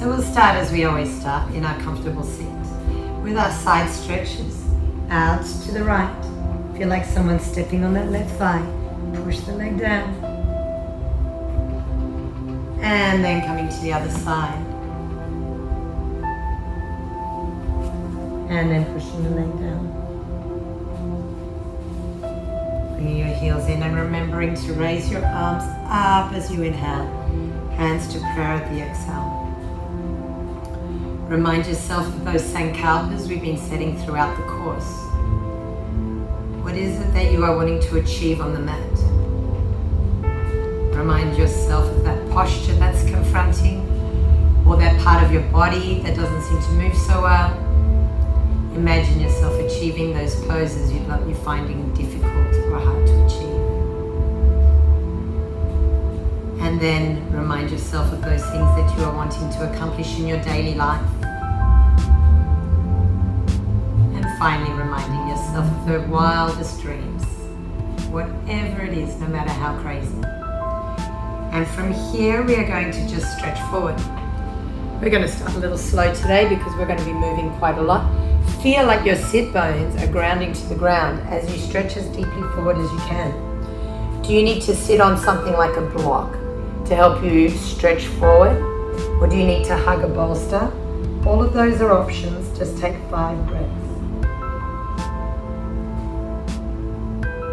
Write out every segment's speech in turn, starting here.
So we'll start as we always start, in our comfortable seat, with our side stretches out to the right. Feel like someone's stepping on that left thigh. Push the leg down. And then coming to the other side. And then pushing the leg down. Bringing your heels in and remembering to raise your arms up as you inhale. Hands to prayer at the exhale. Remind yourself of those sankalpas we've been setting throughout the course. What is it that you are wanting to achieve on the mat? Remind yourself of that posture that's confronting, or that part of your body that doesn't seem to move so well. Imagine yourself achieving those poses you're finding difficult or hard to achieve. And then remind yourself of those things that you are wanting to accomplish in your daily life. And finally reminding yourself of the wildest dreams, whatever it is, no matter how crazy. And from here we are going to just stretch forward. We're going to start a little slow today because we're going to be moving quite a lot. Feel like your sit bones are grounding to the ground as you stretch as deeply forward as you can. Do you need to sit on something like a block to help you stretch forward? Or do you need to hug a bolster? All of those are options. Just take 5 breaths.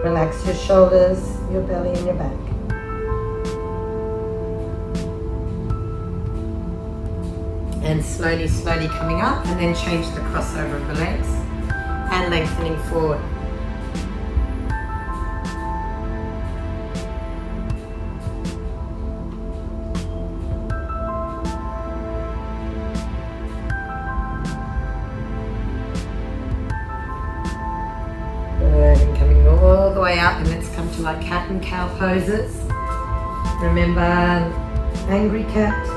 Relax your shoulders, your belly and your back. And slowly, slowly coming up, and then change the crossover of the legs and lengthening forward. Good, and coming all the way up, and let's come to our cat and cow poses. Remember, angry cat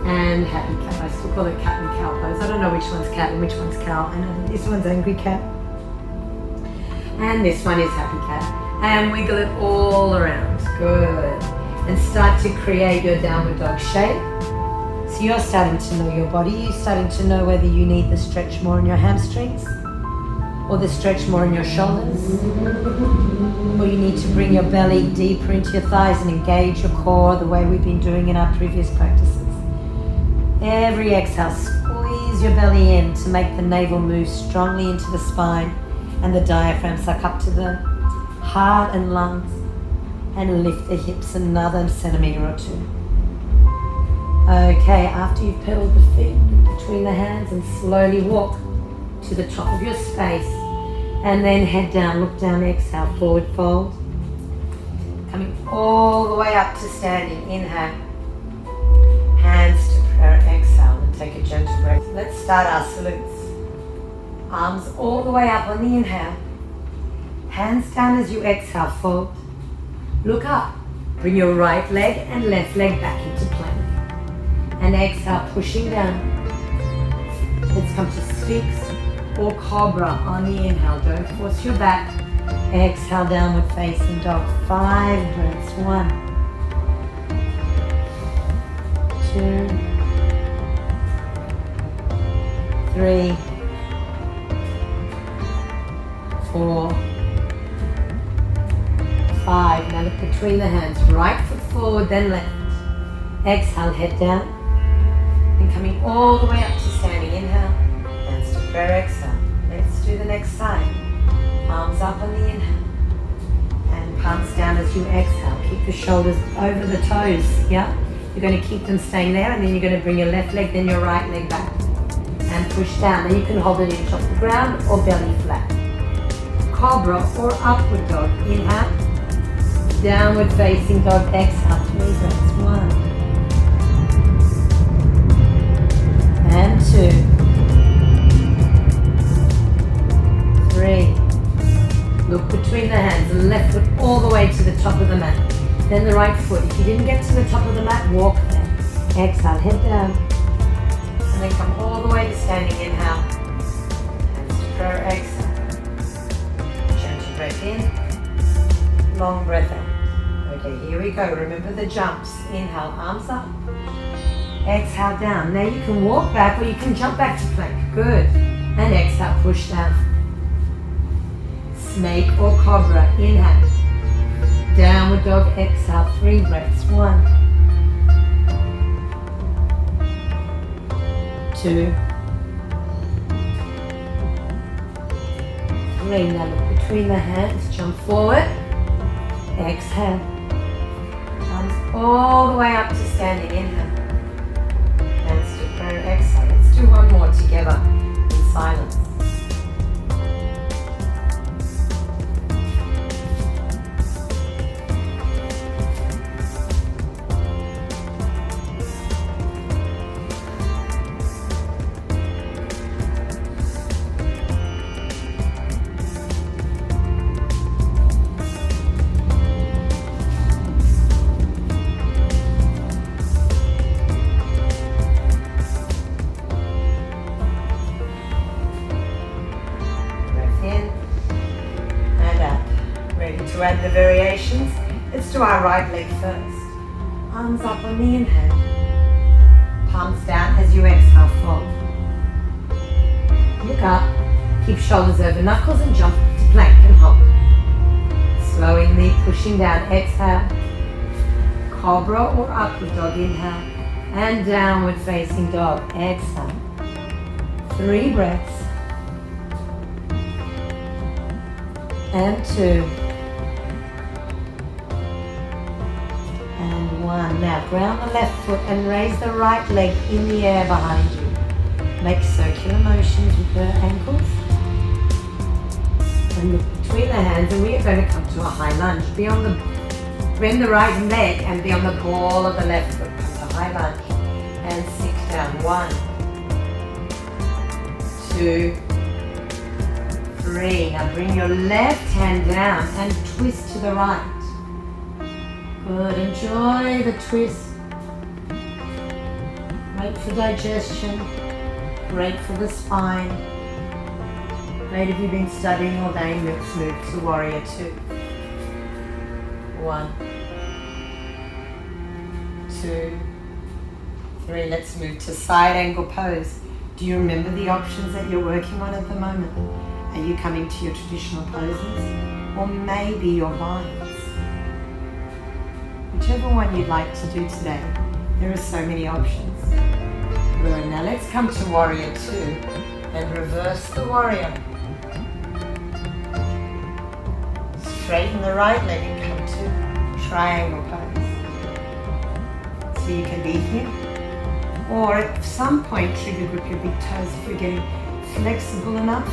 and happy cat. I still call it cat and cow pose. I don't know which one's cat and which one's cow. I know this one's angry cat. And this one is happy cat. And wiggle it all around. Good. And start to create your downward dog shape. So you're starting to know your body. You're starting to know whether you need the stretch more in your hamstrings or the stretch more in your shoulders. Or you need to bring your belly deeper into your thighs and engage your core the way we've been doing in our previous practices. Every exhale, squeeze your belly in to make the navel move strongly into the spine and the diaphragm suck up to the heart and lungs, and lift the hips another centimeter or 2. Okay, after you've pedaled the feet between the hands and slowly walk to the top of your space and then head down, look down, exhale, forward fold. Coming all the way up to standing, inhale, hands to exhale, and take a gentle breath. Let's start our salutes. Arms all the way up on the inhale. Hands down as you exhale, fold. Look up. Bring your right leg and left leg back into plank. And exhale, pushing down. Let's come to Sphinx or Cobra on the inhale. Don't force your back. Exhale, downward facing dog. 5 breaths. 1, 2, 3, 4, 5. Now look between the hands. Right foot forward, then left. Exhale, head down. And coming all the way up to standing. Inhale. Hands to prayer, exhale. Let's do the next side. Palms up on the inhale. And palms down as you exhale. Keep your shoulders over the toes. Yeah? You're going to keep them staying there, and then you're going to bring your left leg, then your right leg back. And push down. And you can hold it inch off the ground or belly flat. Cobra or upward dog. Inhale. Downward facing dog. Exhale. 3 breaths. 1. And 2. 3. Look between the hands. The left foot all the way to the top of the mat. Then the right foot. If you didn't get to the top of the mat, walk there. Exhale. Head down. And then come all the way to standing. Inhale. Hands to prayer. Exhale. Gentle breath in. Long breath out. Okay, here we go. Remember the jumps. Inhale, arms up. Exhale down. Now you can walk back or you can jump back to plank. Good. And exhale, push down. Snake or cobra, inhale. Downward dog, exhale, 3 breaths. 1, 2, 3. Now look between the hands, jump forward. Exhale. Arms all the way up to standing, inhale. Hands to prayer, exhale. Let's do one more together in silence. To add the variations, let's do our right leg first. Arms up on the inhale. Palms down as you exhale, fold. Look up, keep shoulders over knuckles and jump to plank and hold. Slowly pushing down, exhale. Cobra or upward dog, inhale. And downward facing dog, exhale. 3 breaths. And 2. And 1. Now ground the left foot and raise the right leg in the air behind you. Make circular motions with the ankles. And look between the hands, and we are going to come to a high lunge. Bend the right leg and be on the ball of the left foot. Come to high lunge. And 6 down. 1, 2, 3. Now bring your left hand down and twist to the right. Good, enjoy the twist. Great for digestion, great for the spine. Great if you've been studying all day. Let's move to warrior 2. 1, 2, 3. Let's move to side angle pose. Do you remember the options that you're working on at the moment? Are you coming to your traditional poses? Or maybe your binds? Whichever one you'd like to do today. There are so many options. Good. Now let's come to warrior 2 and reverse the warrior. Straighten the right leg and come to triangle pose. So you can be here, or at some point trigger grip your big toes if you're getting flexible enough,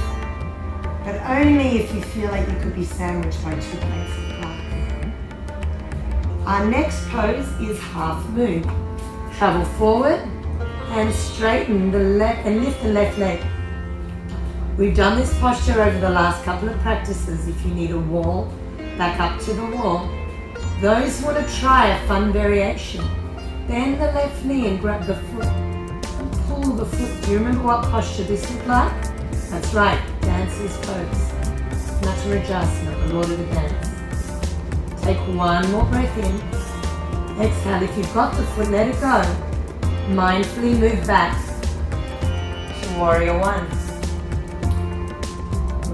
but only if you feel like you could be sandwiched by 2 plates of pie. Our next pose is half moon. Travel forward and straighten the left and lift the left leg. We've done this posture over the last couple of practices. If you need a wall, back up to the wall. Those who want to try a fun variation, bend the left knee and grab the foot and pull the foot. Do you remember what posture this looked like? That's right, dancer's pose. Another adjustment, the Lord of the Dance. Take 1 more breath in. Exhale. If you've got the foot, let it go. Mindfully move back to warrior 1.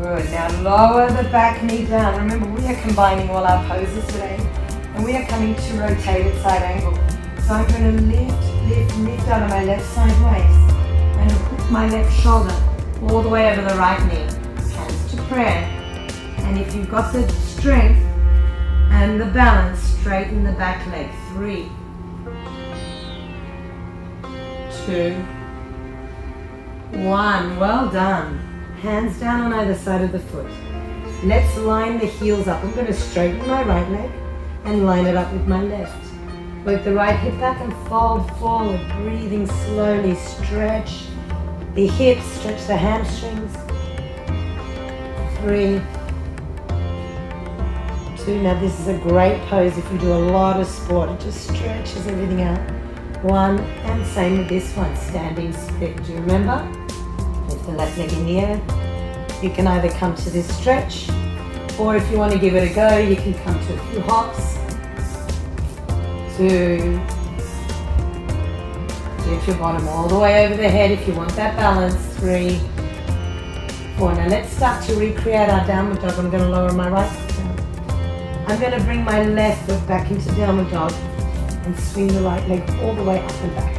Good. Now lower the back knee down. Remember, we are combining all our poses today, and we are coming to rotated side angle. So I'm going to lift out of my left side waist and hook my left shoulder all the way over the right knee. Hands to prayer. And if you've got the strength and the balance, straighten the back leg. 3, 2, 1. Well done. Hands down on either side of the foot. Let's line the heels up. I'm going to straighten my right leg and line it up with my left. Work the right hip back and fold forward. Breathing slowly. Stretch the hips, stretch the hamstrings. 3, 2. Now this is a great pose if you do a lot of sport. It just stretches everything out. 1, and same with this one, standing split. Do you remember? Lift the left leg in the air. You can either come to this stretch, or if you want to give it a go, you can come to a few hops. 2. Lift your bottom all the way over the head if you want that balance. 3, 4. Now let's start to recreate our downward dog. I'm going to lower my right foot down. I'm going to bring my left foot back into downward dog and swing the right leg all the way up and back.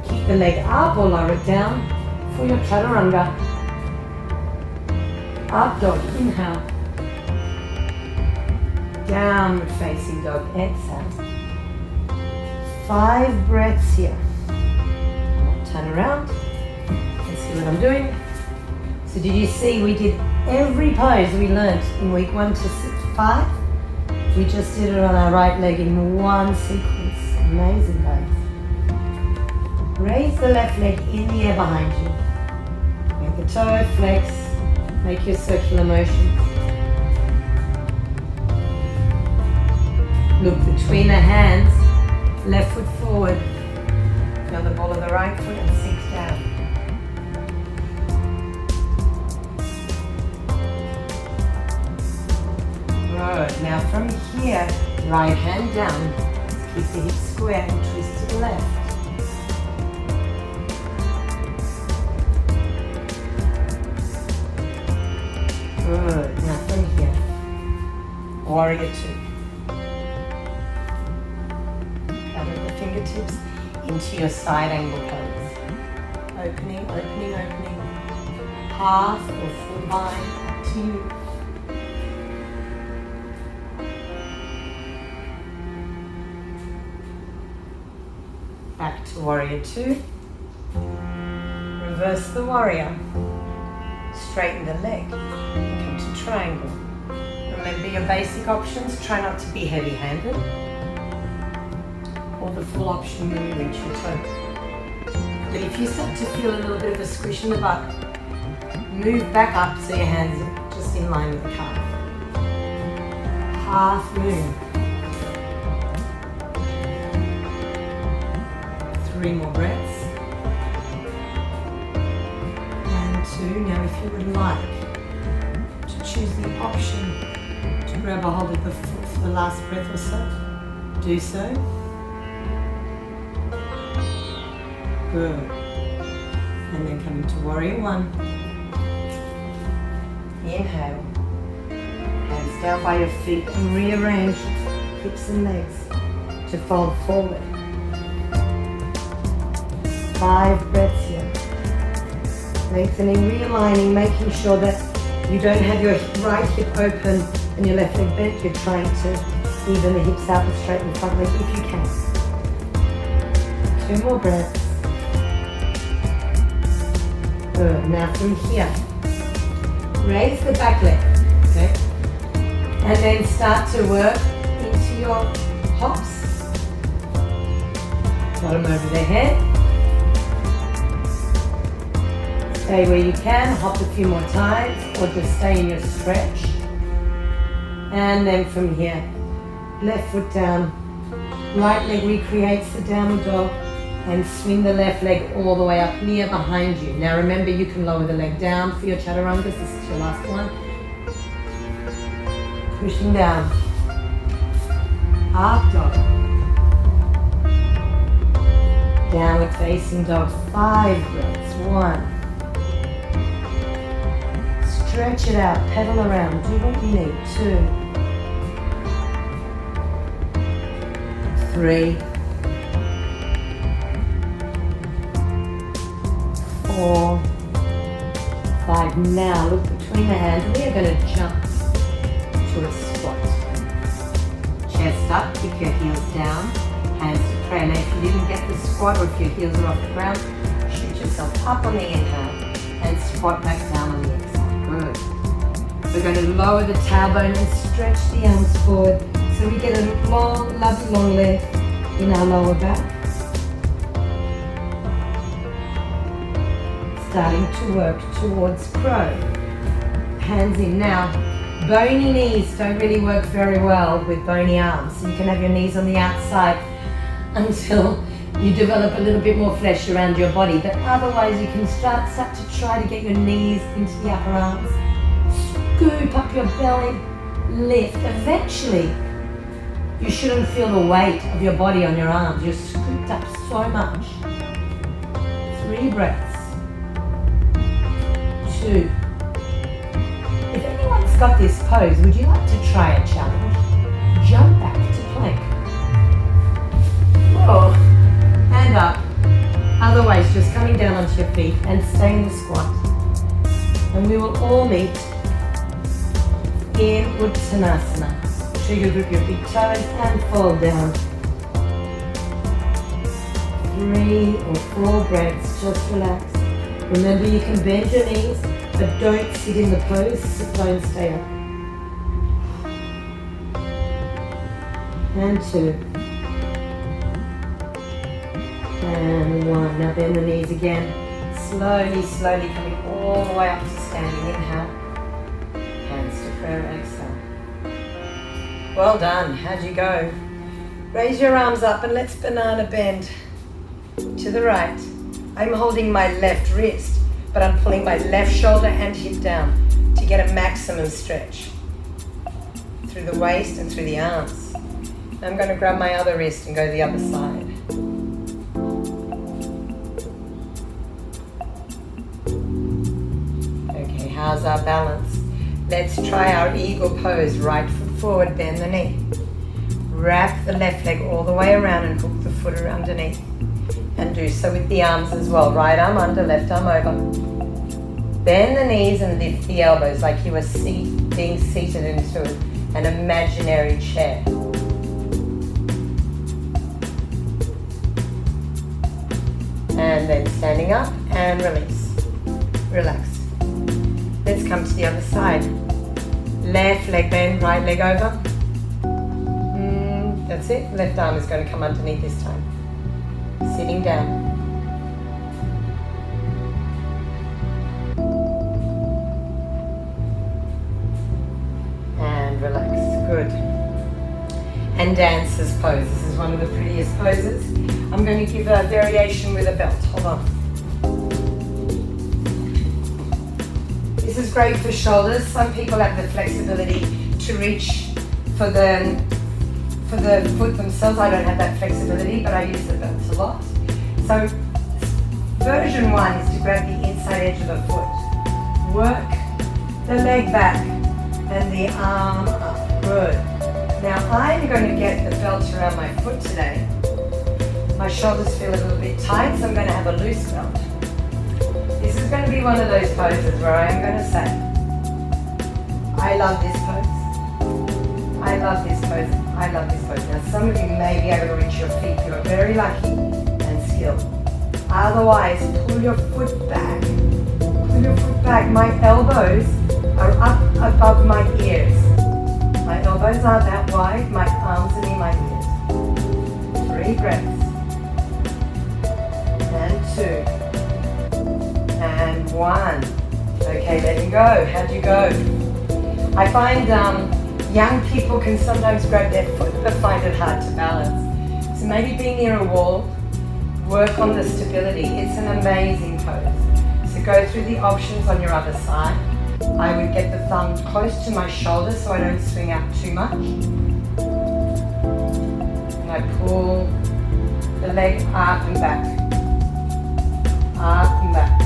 Keep the leg up or lower it down for your chaturanga. Up dog, inhale. Downward facing dog, exhale. 5 breaths here. Turn around and see what I'm doing. So did you see we did every pose we learnt in week 1 to 5? We just did it on our right leg in one sequence. Amazing, guys. Raise the left leg in the air behind you. Make the toe flex. Make your circular motions. Look between the hands. Left foot forward. Now the ball of the right foot and sinks down. Good. Now from here, right hand down. Keep the hips square and twist to the left. Good. Now from here, warrior 2. Cover the fingertips into your side angle pose. Opening, opening, opening. Half or full bind, up to you. Back to warrior 2. Reverse the warrior. Straighten the leg. Come to triangle. Remember your basic options. Try not to be heavy-handed. Or the full option when you reach your toe. But if you start to feel a little bit of a squish in the butt, move back up so your hands are just in line with the calf. Half moon. 3 more breaths. And 2. Now if you would like to choose the option to grab a hold of the foot for the last breath or so, do so. Good. And then come into warrior 1. Inhale. Hands down by your feet and rearrange hips and legs to fold forward. 5 breaths here. Lengthening, realigning, making sure that you don't have your right hip open and your left leg bent. You're trying to even the hips out and straighten the front leg if you can. 2 more breaths. Good. Now from here, raise the back leg, okay? And then start to work into your hops. Bottom over the head. Stay where you can, hop a few more times, or just stay in your stretch. And then from here, left foot down, right leg recreates the downward dog, and swing the left leg all the way up near behind you. Now remember, you can lower the leg down for your chaturangas. This is your last one. Pushing down. Up dog. Downward facing dog. 5 breaths. 1. Stretch it out. Pedal around. Do what you need. 2. 3. 4, 5. Now look between the hands. We are going to jump to a squat. Chest up, keep your heels down, hands to prayer. Now if you didn't get the squat or if your heels are off the ground, shoot yourself up on the inhale and squat back down on the exhale. Good. We're going to lower the tailbone and stretch the arms forward so we get a long, lovely long length in our lower back. Starting to work towards crow. Hands in. Now, bony knees don't really work very well with bony arms. So you can have your knees on the outside until you develop a little bit more flesh around your body. But otherwise, you can start to try to get your knees into the upper arms. Scoop up your belly, lift. Eventually, You shouldn't feel the weight of your body on your arms. You're scooped up so much. 3 breaths. 2. If anyone's got this pose, would you like to try a challenge? Jump back to plank. Whoa. And up. Otherwise, just coming down onto your feet and stay in the squat. And we will all meet in Uttanasana. Trigger grip your big toes and fall down. 3 or 4 breaths, just relax. Remember, you can bend your knees, but don't sit in the pose, sit low and stay up. And 2. And 1. Now bend the knees again. Slowly, slowly coming all the way up to standing. Inhale. Hands to prayer, exhale. Well done. How'd you go? Raise your arms up and let's banana bend to the right. I'm holding my left wrist, but I'm pulling my left shoulder and hip down to get a maximum stretch through the waist and through the arms. I'm going to grab my other wrist and go the other side. Okay, how's our balance? Let's try our eagle pose. Right foot forward, bend the knee. Wrap the left leg all the way around and hook the foot underneath. And do so with the arms as well. Right arm under, left arm over. Bend the knees and lift the elbows like you are being seated into an imaginary chair. And then standing up and release. Relax. Let's come to the other side. Left leg bend, right leg over. That's it. Left arm is going to come underneath this time. Sitting down. And relax. Good. And dancer's pose. This is one of the prettiest poses. I'm going to give a variation with a belt. Hold on. This is great for shoulders. Some people have the flexibility to reach for the foot themselves. I don't have that flexibility, but I use the belts a lot. So version 1 is to grab the inside edge of the foot. Work the leg back and the arm up. Good. Now I'm going to get the belt around my foot today. My shoulders feel a little bit tight, so I'm going to have a loose belt. This is going to be one of those poses where I'm going to say, I love this pose. I love this pose. I love this pose. Now some of you may be able to reach your feet. You're very lucky and skilled. Otherwise, pull your foot back. Pull your foot back. My elbows are up above my ears. My elbows are that wide. My arms are near my ears. 3 breaths. And 2. And 1. Okay, letting go. How'd you go? I find young people can sometimes grab their foot but find it hard to balance. So maybe being near a wall, work on the stability. It's an amazing pose. So go through the options on your other side. I would get the thumb close to my shoulder so I don't swing out too much. And I pull the leg up and back. Up and back.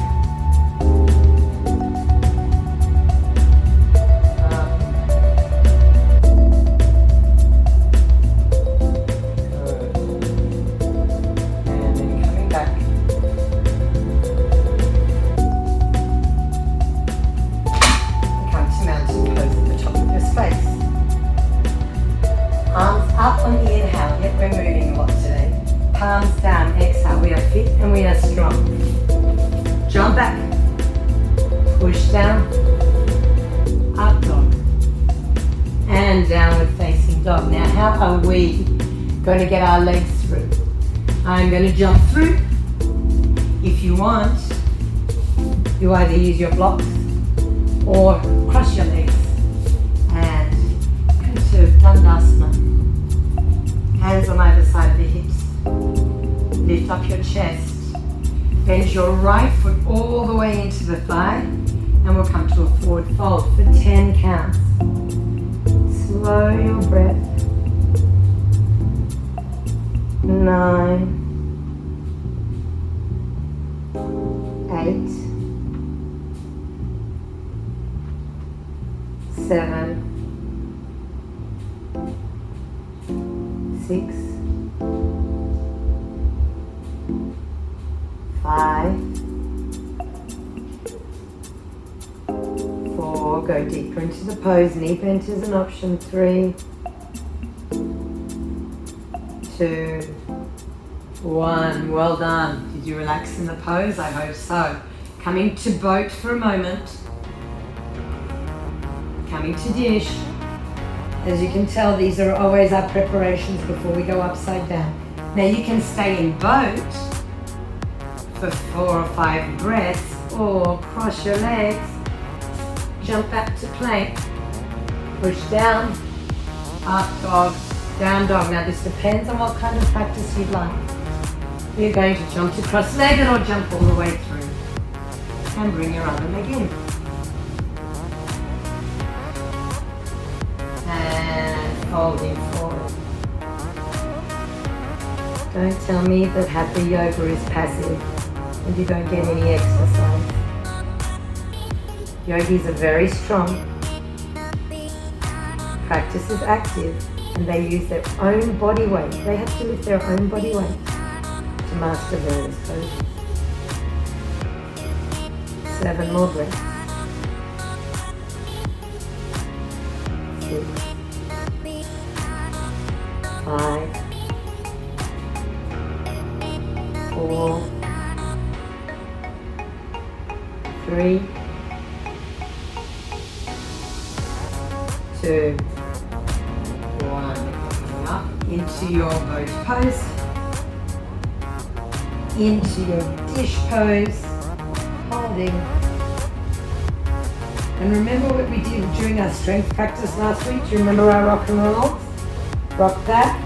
Palms down, exhale. We are fit and we are strong. Jump back. Push down. Up dog. And downward facing dog. Now how are we going to get our legs through? I'm going to jump through. If you want, you either use your blocks or cross your legs and into Dandasana. Hands on either side of the hips. Lift up your chest. Bend your right foot all the way into the thigh and we'll come to a forward fold for 10 counts. Slow your breath. 9, 8, 7, 6, 5, 4, go deeper into the pose, knee bent is an option, 3, 2, 1, well done. Did you relax in the pose? I hope so. Coming to boat for a moment. Coming to dish. As you can tell, these are always our preparations before we go upside down. Now you can stay in boat for 4 or 5 breaths, or cross your legs, jump back to plank, push down, up dog, down dog. Now this depends on what kind of practice you'd like. You're going to jump to cross-legged or jump all the way through. And bring your other leg in. And folding forward. Don't tell me that Hatha Yoga is passive and you don't get any exercise. Yogis are very strong. Practice is active and they use their own body weight. They have to lift their own body weight to master various poses. 7 more breaths. 6, 5, 4, 3, 2, 1. Coming up into your boat pose, into your dish pose, holding. And remember what we did during our strength practice last week? Do you remember our rock and roll? Rock that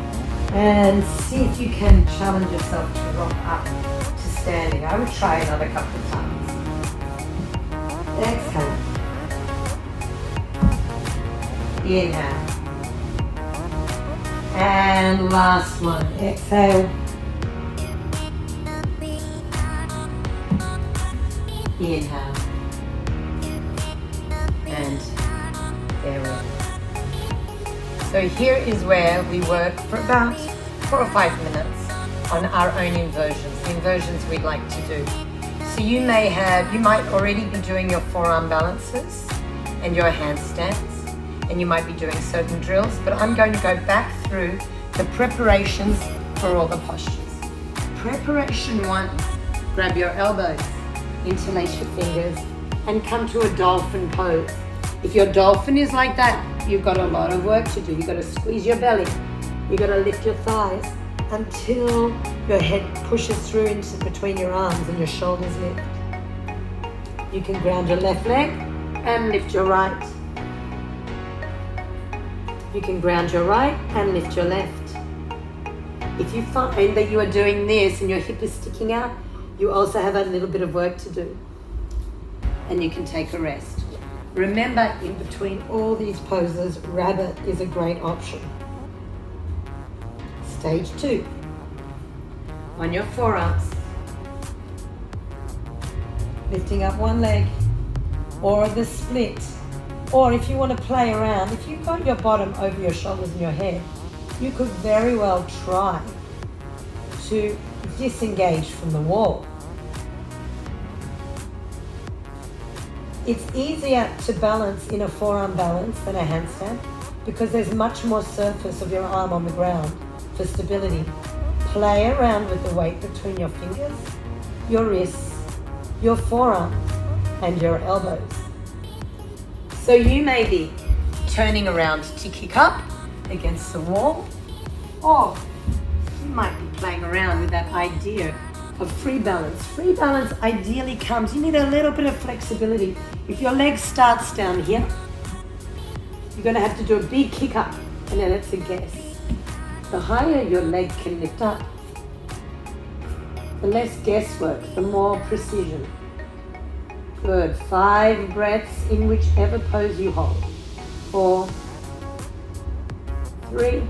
and see if you can challenge yourself to rock up to standing. I would try another couple of times. Exhale. Inhale. And last one. Exhale. Inhale. And there we go. So here is where we work for about 4 or 5 minutes on our own inversions, the inversions we'd like to do. So you might already be doing your forearm balances and your handstands, and you might be doing certain drills, but I'm going to go back through the preparations for all the postures. Preparation 1, grab your elbows, interlace your fingers, and come to a dolphin pose. If your dolphin is like that, you've got a lot of work to do. You've got to squeeze your belly. You've got to lift your thighs until your head pushes through into between your arms and your shoulders lift. You can ground your left leg and lift your right. You can ground your right and lift your left. If you find that you are doing this and your hip is sticking out, you also have a little bit of work to do. And you can take a rest. Remember, in between all these poses, rabbit is a great option. Stage 2. On your forearms, lifting up one leg, or the split. Or if you want to play around, if you've got your bottom over your shoulders and your head, you could very well try to disengage from the wall. It's easier to balance in a forearm balance than a handstand because there's much more surface of your arm on the ground for stability. Play around with the weight between your fingers, your wrists, your forearm, and your elbows. So you may be turning around to kick up against the wall, or you might be playing around with that idea of free balance. Free balance ideally comes, you need a little bit of flexibility. If your leg starts down here, you're going to have to do a big kick up, and then it's a guess. The higher your leg can lift up, the less guesswork, the more precision. Good. 5 breaths in whichever pose you hold. 4, 3,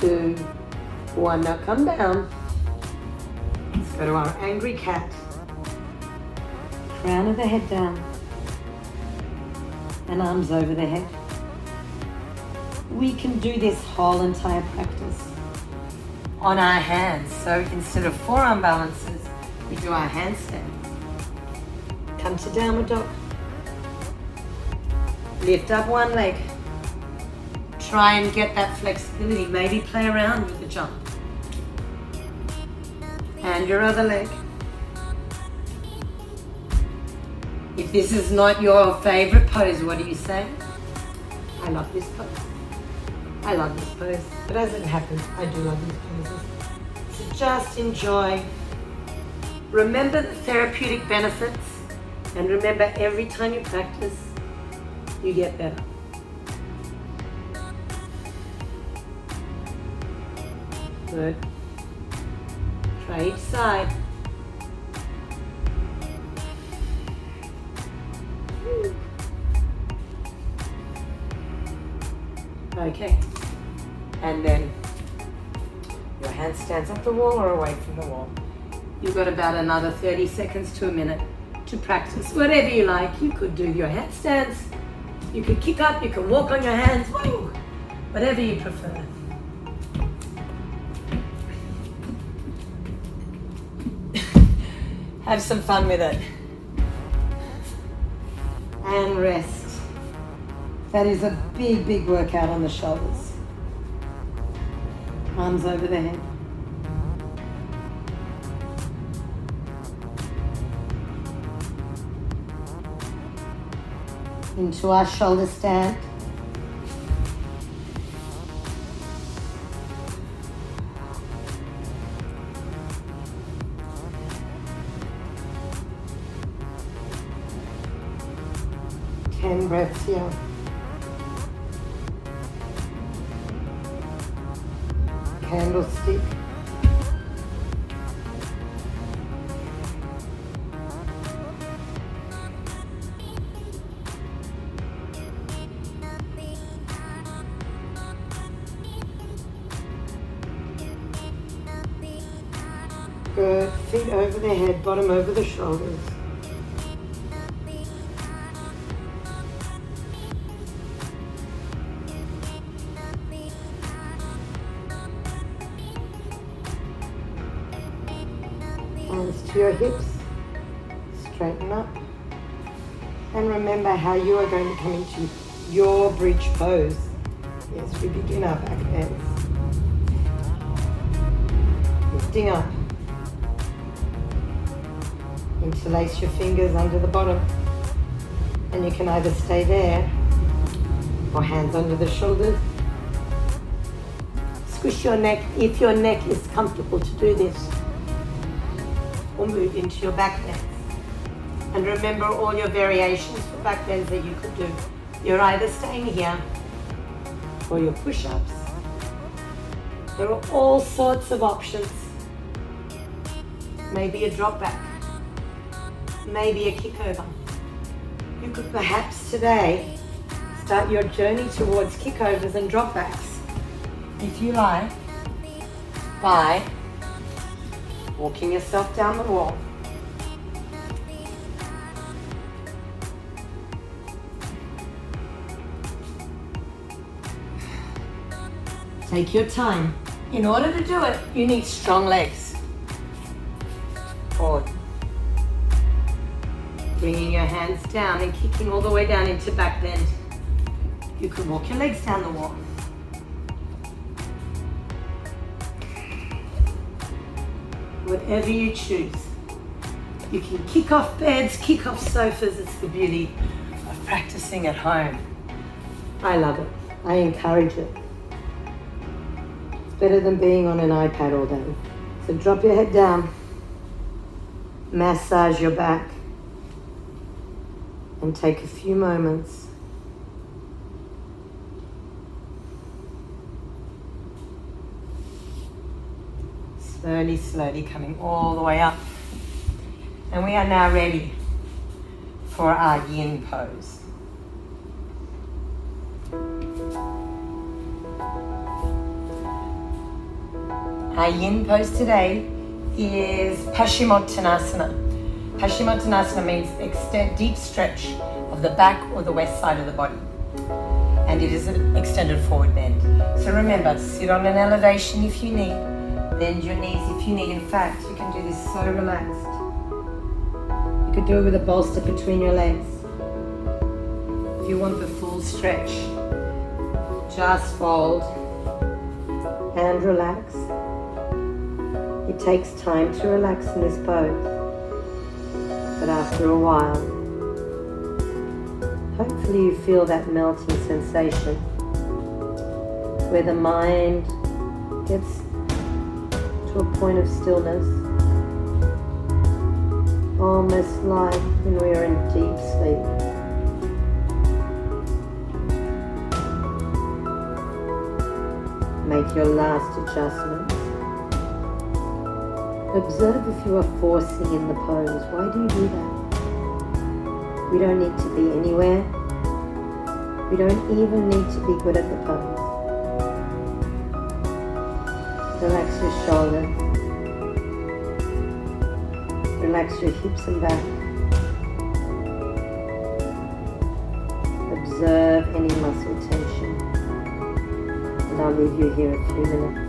2, 1. Now come down. Let's go to our angry cat. Crown of the head down. And arms over the head. We can do this whole entire practice on our hands. So instead of forearm balances, we do our handstand. Come to downward dog. Lift up one leg. Try and get that flexibility. Maybe play around with the jump. And your other leg. If this is not your favorite pose, what do you say? I love this pose. I love this pose. But as it happens, I do love these poses. So just enjoy. Remember the therapeutic benefits. And remember, every time you practice, you get better. Good. Try each side. Okay. And then your hand stands up the wall or away from the wall. You've got about another 30 seconds to a minute to practice whatever you like. You could do your handstands, you could kick up, you can walk on your hands, whatever you prefer. Have some fun with it. And rest. That is a big, big workout on the shoulders. Arms over the head. Into our shoulder stand. Ten breaths here. Candlestick. Good. Feet over the head, bottom over the shoulders. Hands to your hips. Straighten up. And remember how you are going to come into your bridge pose. Yes, we begin our back bends. Lifting up. Interlace your fingers under the bottom. And you can either stay there or hands under the shoulders. Squish your neck if your neck is comfortable to do this. Or move into your back bends. And remember all your variations for back bends that you could do. You're either staying here or your push-ups. There are all sorts of options. Maybe a drop back. Maybe a kick over. You could perhaps today start your journey towards kickovers and drop backs, if you like, by walking yourself down the wall. Take your time. In order to do it, you need strong legs. Forward. Bringing your hands down and kicking all the way down into back bend. You can walk your legs down the wall. Whatever you choose. You can kick off beds, kick off sofas. It's the beauty of practicing at home. I love it. I encourage it. It's better than being on an iPad all day. So drop your head down. Massage your back. And take a few moments slowly coming all the way up. And we are now ready for our yin pose. Our yin pose today is Paschimottanasana. Paschimottanasana means deep stretch of the back or the west side of the body. And it is an extended forward bend. So remember, sit on an elevation if you need. Bend your knees if you need. In fact, you can do this so relaxed. You could do it with a bolster between your legs. If you want the full stretch, just fold and relax. It takes time to relax in this pose, but after a while, hopefully you feel that melting sensation where the mind gets to a point of stillness, almost like when we are in deep sleep. Make your last adjustment. Observe if you are forcing in the pose. Why do you do that? We don't need to be anywhere. We don't even need to be good at the pose. Relax your shoulders. Relax your hips and back. Observe any muscle tension. And I'll leave you here a few minutes.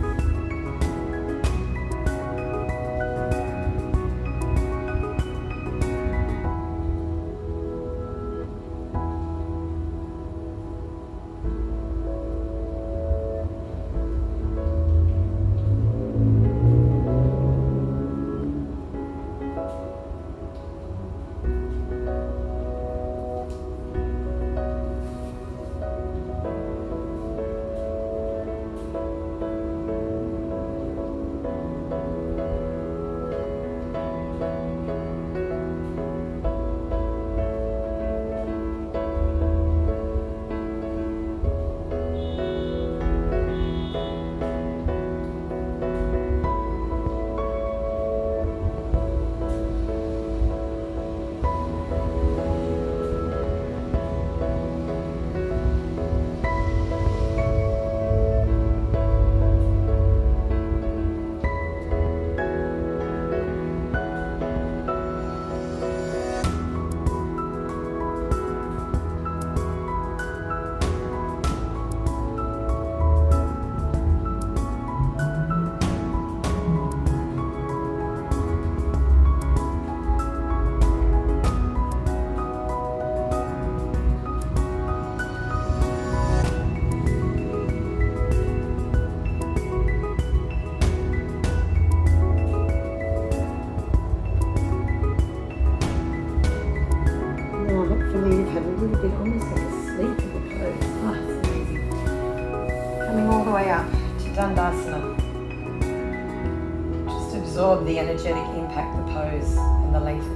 Just absorb the energetic impact the pose and the length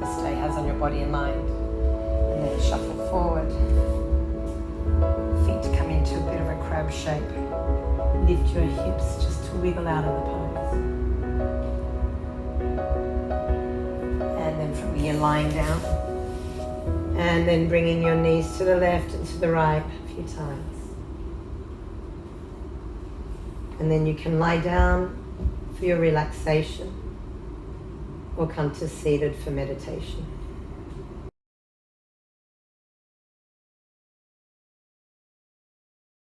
the stay has on your body and mind. And then shuffle forward. Feet come into a bit of a crab shape. Lift your hips just to wiggle out of the pose. And then from here, lying down. And then bringing your knees to the left and to the right a few times. And then you can lie down for your relaxation or come to seated for meditation.